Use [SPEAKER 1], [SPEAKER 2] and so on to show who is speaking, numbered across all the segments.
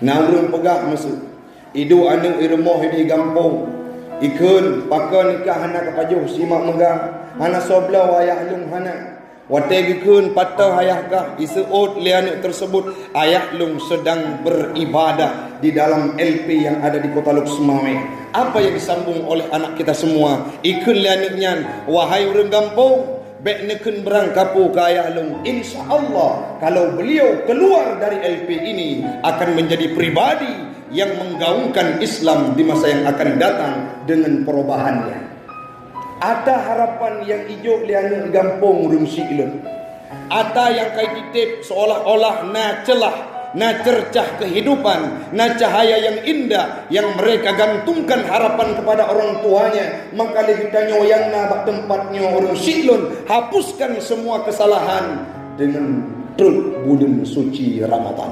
[SPEAKER 1] Naurun pegah masuk. Idu anu irmoh di gampung. Ikun pakai nikah hana kepajuh simak megang. Hana soblau ayah lung hana. Wategikun patah ayahkah isuut lian tersebut ayah lung sedang beribadah di dalam LP yang ada di Kota Luk Semawe. Apa yang disambung oleh anak kita semua? Ikun liannya wahai urang kampung, bek nekun berangkapu ke ayah lung. InsyaAllah kalau beliau keluar dari LP ini akan menjadi pribadi yang menggaungkan Islam di masa yang akan datang dengan perubahannya. Ada harapan yang hijau lian gampung rumsi ilun. Ada yang kait titip seolah-olah na celah, na cercah kehidupan, na cahaya yang indah yang mereka gantungkan harapan kepada orang tuanya. Maka kita nyoyang na bak tempatnya orang silun, hapuskan semua kesalahan dengan truk bulan suci Ramadan.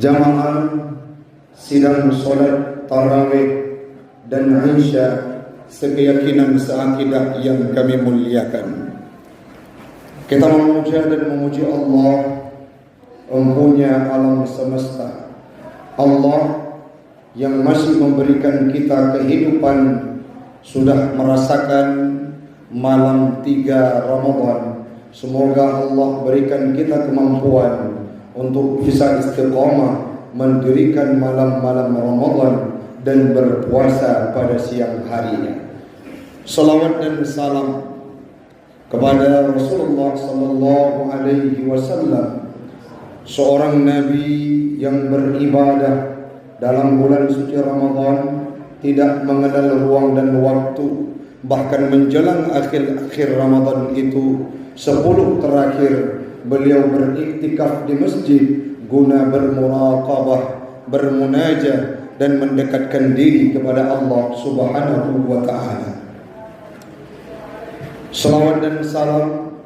[SPEAKER 1] Jamaah sidang solat tarawih dan Aisyah sekeyakinan seakidah yang kami muliakan. Kita memuja dan memuji Allah, Empunya alam semesta. Allah yang masih memberikan kita kehidupan, sudah merasakan malam 3 Ramadan. Semoga Allah berikan kita kemampuan untuk bisa istiqamah mendirikan malam-malam Ramadan dan berpuasa pada siang harinya. Salawat dan salam kepada Rasulullah sallallahu alaihi wasallam, seorang nabi yang beribadah dalam bulan suci Ramadan, tidak mengenal ruang dan waktu. Bahkan menjelang akhir Ramadan itu 10 terakhir beliau beriktikaf di masjid guna bermuraqabah, bermunajah dan mendekatkan diri kepada Allah Subhanahu wa taala. Salawat dan salam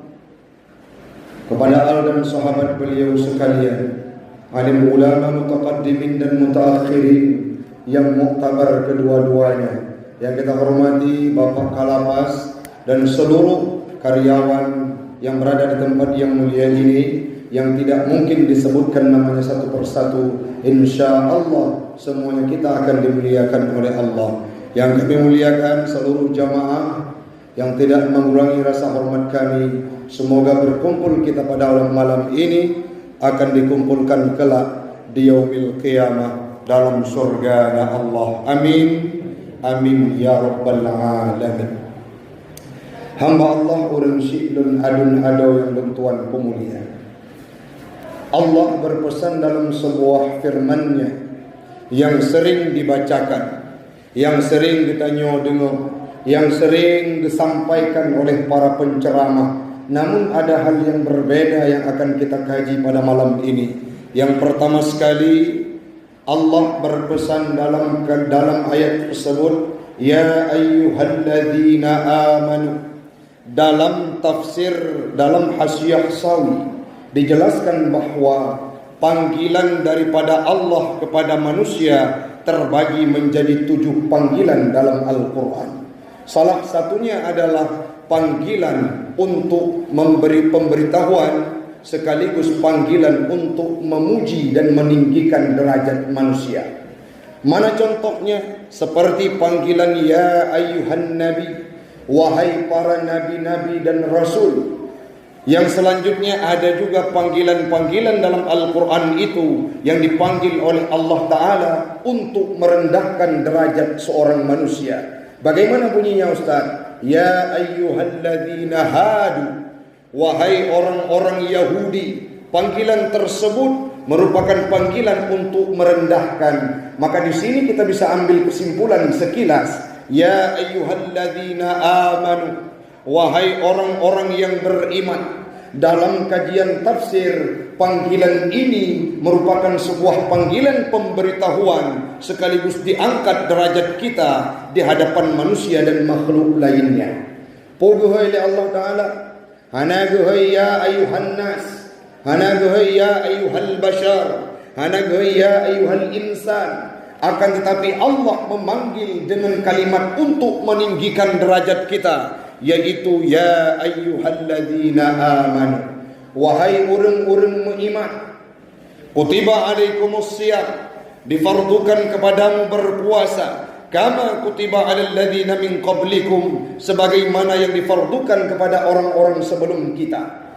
[SPEAKER 1] kepada al dan sahabat beliau sekalian, alim ulama mutaqaddimin dan mutaakhirin yang muktabar kedua-duanya, yang kita hormati Bapak Kalapas dan seluruh karyawan yang berada di tempat yang mulia ini, yang tidak mungkin disebutkan namanya satu persatu. InsyaAllah semuanya kita akan dimuliakan oleh Allah. Yang kami muliakan seluruh jamaah yang tidak mengurangi rasa hormat kami. Semoga berkumpul kita pada malam ini akan dikumpulkan kelak di yaumil qiyamah dalam surga Allah. Amin. Amin ya rabbal alamin. Hamba Allah urang syi'lun adun adau yang bentuan pemulia. Allah berpesan dalam sebuah firman-Nya yang sering dibacakan, yang sering ditanya dengar, yang sering disampaikan oleh para penceramah. Namun ada hal yang berbeda yang akan kita kaji pada malam ini. Yang pertama sekali, Allah berpesan dalam ayat tersebut, ya ayyuhalladzina amanu. Dalam tafsir, dalam Hasyiah Sawi dijelaskan bahwa panggilan daripada Allah kepada manusia terbagi menjadi 7 panggilan dalam Al-Quran. Salah satunya adalah panggilan untuk memberi pemberitahuan, sekaligus panggilan untuk memuji dan meninggikan derajat manusia. Mana contohnya? Seperti panggilan ya ayyuhan nabi, wahai para nabi-nabi dan rasul. Yang selanjutnya ada juga panggilan-panggilan dalam Al-Quran itu yang dipanggil oleh Allah Ta'ala untuk merendahkan derajat seorang manusia. Bagaimana bunyinya Ustaz? Ya ayyuhalladzina hadu, wahai orang-orang Yahudi. Panggilan tersebut merupakan panggilan untuk merendahkan. Maka di sini kita bisa ambil kesimpulan sekilas. Ya ayyuhalladzina amanu, wahai orang-orang yang beriman. Dalam kajian tafsir, panggilan ini merupakan sebuah panggilan pemberitahuan, sekaligus diangkat derajat kita di hadapan manusia dan makhluk lainnya. Pogohai li Allah Ta'ala, hanagohai ya ayuhan nas, hanagohai ya ayuhal bashar, hanagohai ya ayuhal insan, Akan tetapi Allah memanggil dengan kalimat untuk meninggikan derajat kita, yaitu ya ayyuhalladzina amanu, wahai orang-orang beriman, kutiba alaikumusiyam, difardukan kepadamu berpuasa, kama kutiba alal ladzina min qablikum, sebagaimana yang difardukan kepada orang-orang sebelum kita.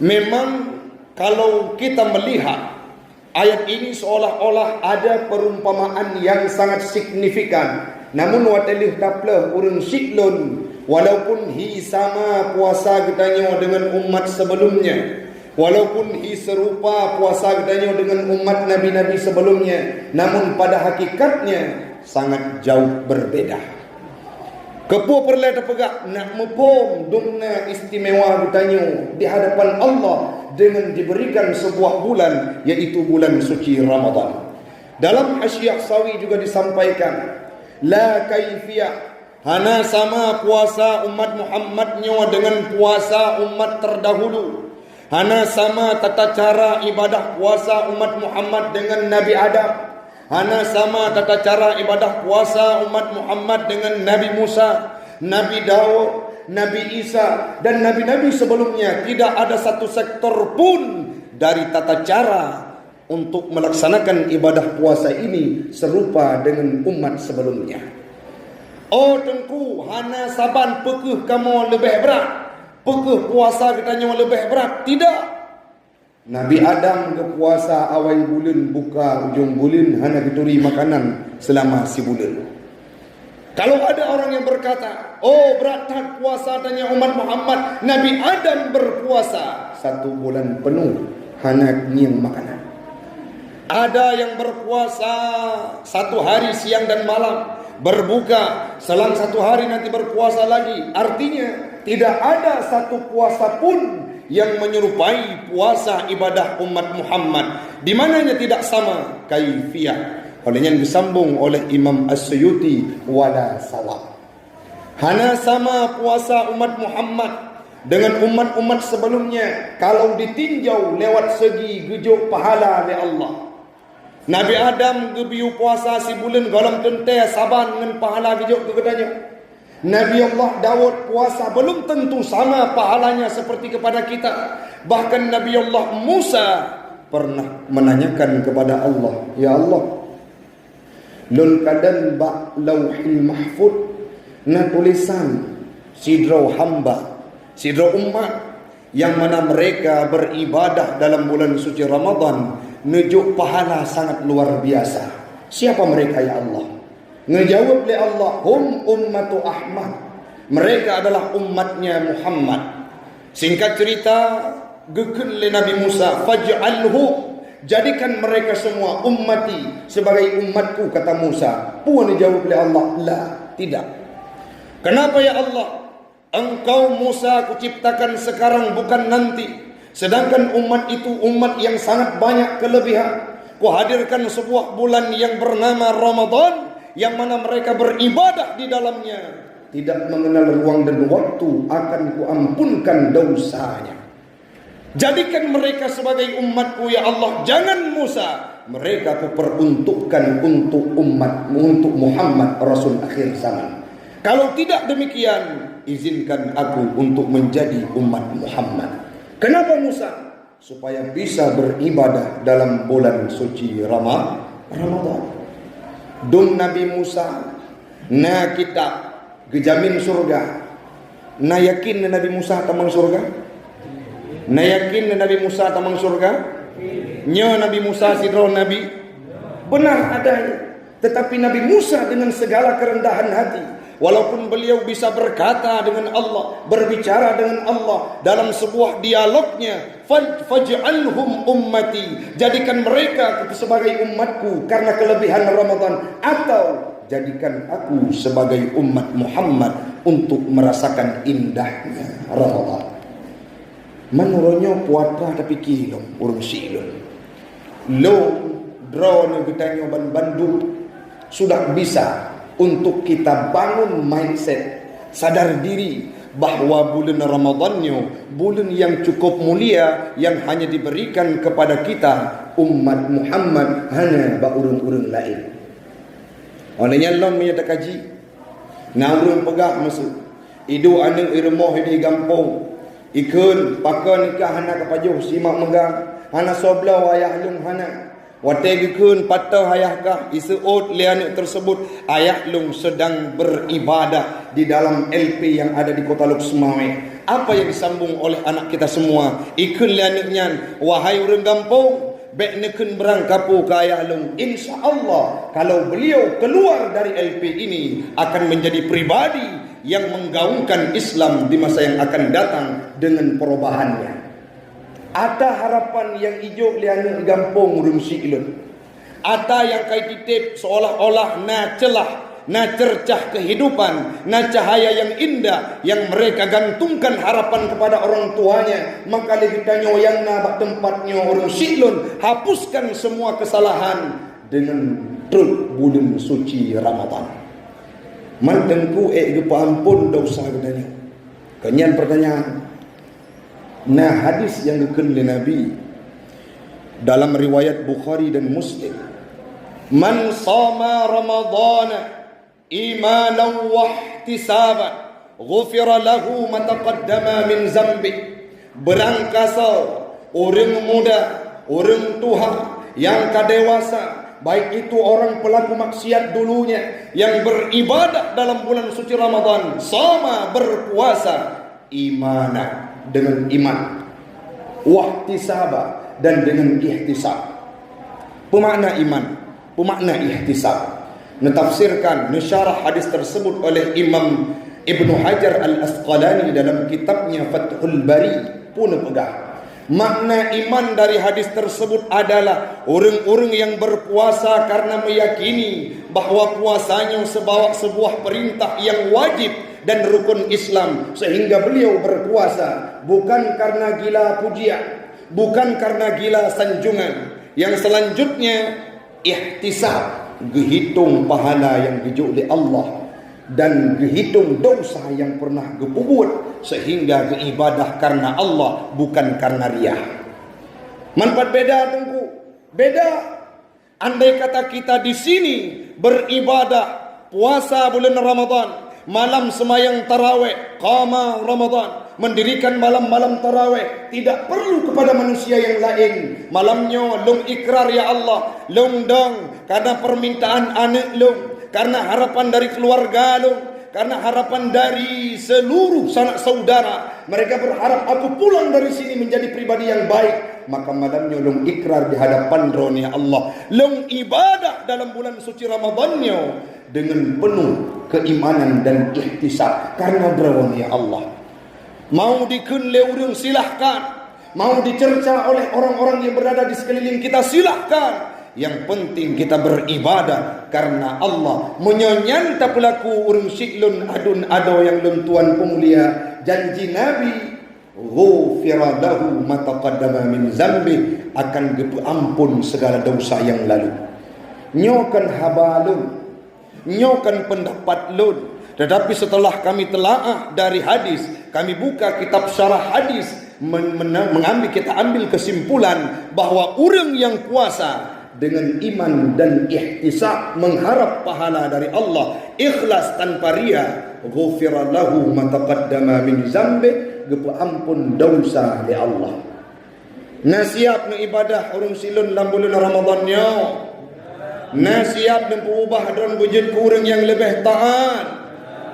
[SPEAKER 1] Memang kalau kita melihat ayat ini seolah-olah ada perumpamaan yang sangat signifikan. Namun watalih taplah urang siklun, walaupun hi sama puasa gedanya dengan umat sebelumnya, walaupun hi serupa puasa gedanya dengan umat nabi-nabi sebelumnya, namun pada hakikatnya sangat jauh berbeda. Kepu perlu terpegak nak mepom dumna istimewa gedanya di hadapan Allah dengan diberikan sebuah bulan, yaitu bulan suci Ramadan. Dalam Hasyiah Sawi juga disampaikan, la kaifiyah, hana sama puasa umat Muhammadnya dengan puasa umat terdahulu. Hana sama tata cara ibadah puasa umat Muhammad dengan Nabi Adam. Hana sama tata cara ibadah puasa umat Muhammad dengan Nabi Musa, Nabi Daud, Nabi Isa dan nabi-nabi sebelumnya. Tidak ada satu sektor pun dari tata cara untuk melaksanakan ibadah puasa ini serupa dengan umat sebelumnya. Oh tengku, hana saban pekeh kamu lebih berat, pekeh puasa katanya lebih berat. Tidak. Nabi Adam ke puasa awal bulan buka ujung bulan, hana dituri makanan selama sebulan. Kalau ada orang yang berkata, oh berat puasa tanya umat Muhammad, Nabi Adam berpuasa 1 bulan penuh hana nyium makanan. Ada yang berpuasa 1 hari siang dan malam, berbuka, selang 1 hari nanti berpuasa lagi. Artinya tidak ada satu puasa pun yang menyerupai puasa ibadah umat Muhammad, di mananya tidak sama kaifiyah. Olehnya disambung oleh Imam As-Suyuti, wala sawa, hana sama puasa umat Muhammad dengan umat-umat sebelumnya kalau ditinjau lewat segi gejuk pahala oleh Allah. Nabi Adam gebiu puasa sebulan galam tente saban dengan pahala gejuk kegadanya. Nabi Allah Daud puasa belum tentu sama pahalanya seperti kepada kita. Bahkan Nabi Allah Musa pernah menanyakan kepada Allah, ya Allah, lun kadan ba lauhil mahfud, na tulisan sidro hamba, sidro umat yang mana mereka beribadah dalam bulan suci Ramadan, nujuk pahala sangat luar biasa. Siapa mereka ya Allah? Ngejawab oleh Allah, hum ummatu Ahmad, mereka adalah umatnya Muhammad. Singkat cerita, gekun oleh Nabi Musa, faj'alhu, jadikan mereka semua ummati, sebagai umatku, kata Musa. Puan dijawab oleh Allah, la, tidak. Kenapa ya Allah? Engkau Musa kuciptakan sekarang bukan nanti, sedangkan umat itu umat yang sangat banyak kelebihan. Kuhadirkan sebuah bulan yang bernama Ramadan, yang mana mereka beribadah di dalamnya, tidak mengenal ruang dan waktu, akan kuampunkan dosanya. Jadikan mereka sebagai umatku ya Allah. Jangan Musa, mereka kuperuntukkan untuk umatmu, untuk Muhammad Rasul akhir zaman. Kalau tidak demikian, izinkan aku untuk menjadi umat Muhammad. Kenapa Musa? Supaya bisa beribadah dalam bulan suci Ramadan. Dum Nabi Musa na kitab gejamin surga, na yakin Nabi Musa tamang surga, na yakin Nabi Musa tamang surga. Nya Nabi Musa sidro Nabi benar adanya, tetapi Nabi Musa dengan segala kerendahan hati, walaupun beliau bisa berkata dengan Allah, berbicara dengan Allah dalam sebuah dialognya, faj'alhum ummati, jadikan mereka sebagai umatku karena kelebihan Ramadan, atau jadikan aku sebagai umat Muhammad untuk merasakan indahnya Ramadan. Menurutnya puasa tapi kilom urung silom lo drone getanya Bandung sudah bisa untuk kita bangun mindset, sadar diri bahwa bulan Ramadannya bulan yang cukup mulia, yang hanya diberikan kepada kita umat Muhammad, hanya ba urang-urang lain. Orangnya long punya tak kaji. Naurun pegah masuk. Idu anak irmoh di gampung. Ikun pakai nikah hana kepajuh simak megang. Hana soblau ayah lung hana. Watai ikun patah ayah kah. Isuut lianik tersebut. Ayah lung sedang beribadah di dalam LP yang ada di Kota Luk Semawe. Apa yang disambung oleh anak kita semua? Ikun lianiknya. Wahai orang gampung. Bek nekun berangkapu ke ayah lung. InsyaAllah kalau beliau keluar dari LP ini akan menjadi pribadi yang menggaungkan Islam di masa yang akan datang dengan perubahannya. Ada harapan yang hijau liang gampung urung siilun. Ada yang kait titip seolah-olah na celah, na cercah kehidupan, na cahaya yang indah yang mereka gantungkan harapan kepada orang tuanya. Maka kita yang na bak tempatnya urung siilun, hapuskan semua kesalahan dengan truk bulan suci Ramadan. Mantengku gepa ampun dosa gedanya. Kenyan pertanyaan. Nah hadis yang dikun oleh Nabi dalam riwayat Bukhari dan Muslim. Man sama Ramadana imanan wa ihtisaban ghufira lahu ma taqaddama min zambi. Berangkasa orang muda, orang tua yang kadewasa, baik itu orang pelaku maksiat dulunya yang beribadah dalam bulan suci Ramadan, sama berpuasa imanah dengan iman, wahtisaba dan dengan ihtisab. Pemakna iman, pemakna ihtisab. Netafsirkan, nesyarah hadis tersebut oleh Imam Ibnu Hajar Al-Asqalani dalam kitabnya Fathul Bari pun pegah. Makna iman dari hadis tersebut adalah orang-orang yang berpuasa karena meyakini bahwa puasanya sebuah perintah yang wajib dan rukun Islam, sehingga beliau berpuasa bukan karena gila pujian, bukan karena gila sanjungan. Yang selanjutnya ihtisab, gehitung pahala yang dijuk oleh Allah dan gehitung dosa yang pernah gepubut, sehingga beribadah karena Allah bukan karena riyah. Manfaat beda tengku, beda. Andai kata kita di sini beribadah puasa bulan Ramadan, malam semayang tarawih, qama Ramadan, mendirikan malam-malam tarawih, tidak perlu kepada manusia yang lain. Malamnya lung ikrar ya Allah, lung dong karena permintaan anak lung, karena harapan dari keluarga lung, karena harapan dari seluruh sanak saudara. Mereka berharap aku pulang dari sini menjadi pribadi yang baik. Maka malamnya lung ikrar di hadapan rohnya Allah, lung ibadah dalam bulan suci Ramadannya dengan penuh keimanan dan ihtisab karena rohnya Allah. Mau dikun leurung silahkan, mau dicerca oleh orang-orang yang berada di sekeliling kita silahkan. Yang penting kita beribadah karena Allah. Menyonyanta pelaku urung siklun adun ado yang lentuan pemulia. Janji Nabi, ghufira lahu ma taqaddama min zambi, akan ampun segala dosa yang lalu. Nyokan habalun, nyokan pendapat lun. Tetapi setelah kami telaah dari hadis, kami buka kitab syarah hadis, kita ambil kesimpulan bahwa orang yang puasa dengan iman dan ihtisab, mengharap pahala dari Allah, ikhlas tanpa riya, ghufira lahu ma taqaddama min zambi, ampun dosa di Allah. Nasiap na ibadah urung silun dalam bulan Ramadannya. Nasiap dan berubah dan wujud kurang yang lebih taat.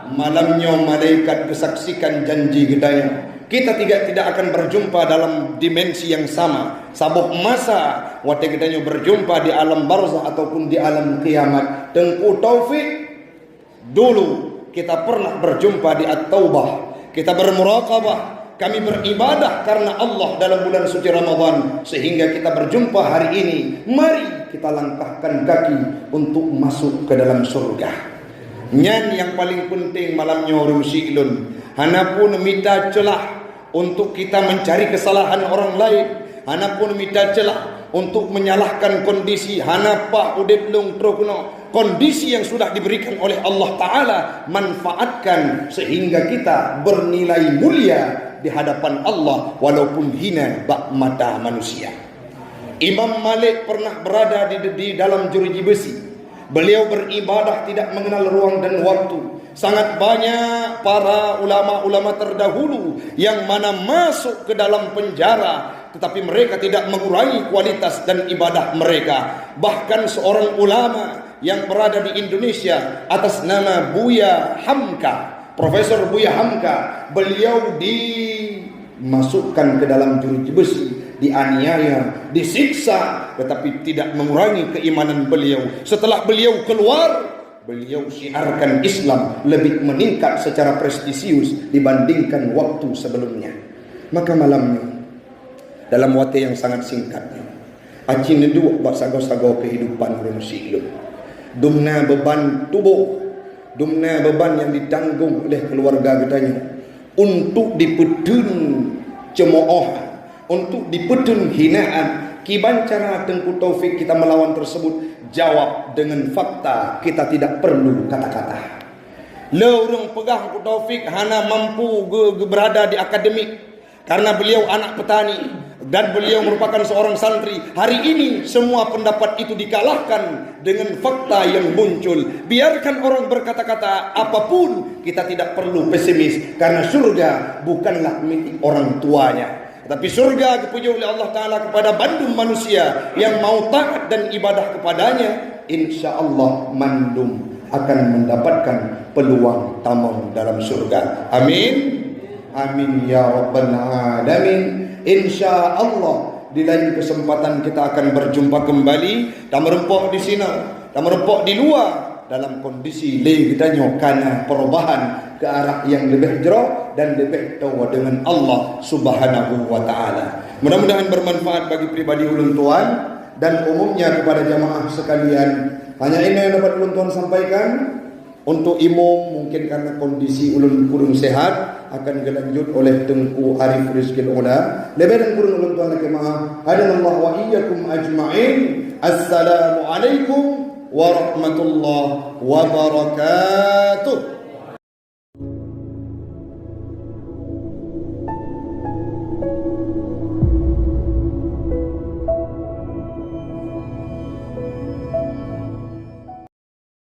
[SPEAKER 1] Malamnya malaikat kesaksikan janji gedaya. Kita tidak akan berjumpa dalam dimensi yang sama. Sabuk masa waktu kita berjumpa di alam barzah ataupun di alam kiamat. Tengku taufik dulu kita pernah berjumpa di At-Taubah. Kita bermuraqabah, kami beribadah karena Allah dalam bulan suci Ramadan, sehingga kita berjumpa hari ini. Mari kita langkahkan kaki untuk masuk ke dalam surga. Nyan yang paling penting malamnya urung si'lun, hana pun minta celah untuk kita mencari kesalahan orang lain. Hana pun minta celah untuk menyalahkan kondisi. Hana pak udip lung trokno kondisi yang sudah diberikan oleh Allah Ta'ala. Manfaatkan sehingga kita bernilai mulia di hadapan Allah walaupun hina bak mata manusia. Imam Malik pernah berada di dalam jeruji besi. Beliau beribadah tidak mengenal ruang dan waktu. Sangat banyak para ulama-ulama terdahulu yang mana masuk ke dalam penjara, tetapi mereka tidak mengurangi kualitas dan ibadah mereka. Bahkan seorang ulama yang berada di Indonesia atas nama Buya Hamka, Profesor Buya Hamka, beliau dimasukkan ke dalam jeruji besi, dianiaya, disiksa, tetapi tidak mengurangi keimanan beliau. Setelah beliau keluar, beliau syiarkan Islam lebih meningkat secara prestisius dibandingkan waktu sebelumnya. Maka malamnya, dalam waktu yang sangat singkat, acing neduk bak sago-sago kehidupan manusia. Dumna beban tubuh, dumna beban yang ditanggung oleh keluarga katanya, untuk dipedun cemooh, untuk dipedun hinaan. Kiban cara Tengku Taufik kita melawan tersebut? Jawab dengan fakta, kita tidak perlu kata-kata. Lorong pegang Tengku Taufik hana mampu berada di akademik karena beliau anak petani dan beliau merupakan seorang santri. Hari ini semua pendapat itu dikalahkan dengan fakta yang muncul. Biarkan orang berkata-kata apapun, kita tidak perlu pesimis, karena surga bukanlah milik orang tuanya, tapi surga dipuji oleh Allah Ta'ala kepada bandum manusia yang mau taat dan ibadah kepadanya. Insya Allah mandum akan mendapatkan peluang tamam dalam surga. Amin. Amin ya Rabbal Alamin. Insya Allah di lain kesempatan kita akan berjumpa kembali. Tak merempok di sini, tak merempok di luar, dalam kondisi kita nyokana perubahan ke arah yang lebih jauh dan lebih tahu dengan Allah Subhanahu wa Ta'ala. Mudah-mudahan bermanfaat bagi pribadi ulun tuan dan umumnya kepada jamaah sekalian. Hanya ini yang dapat ulun tuan sampaikan. Untuk imam mungkin karena kondisi ulun kurung sehat akan dilanjut oleh Tengku Arif Rizkil Ula. Lebih dan kurung ulun tuan lagi maaf. Hadanallahu wa iyyakum ajma'in. Assalamualaikum warahmatullahi wabarakatuh.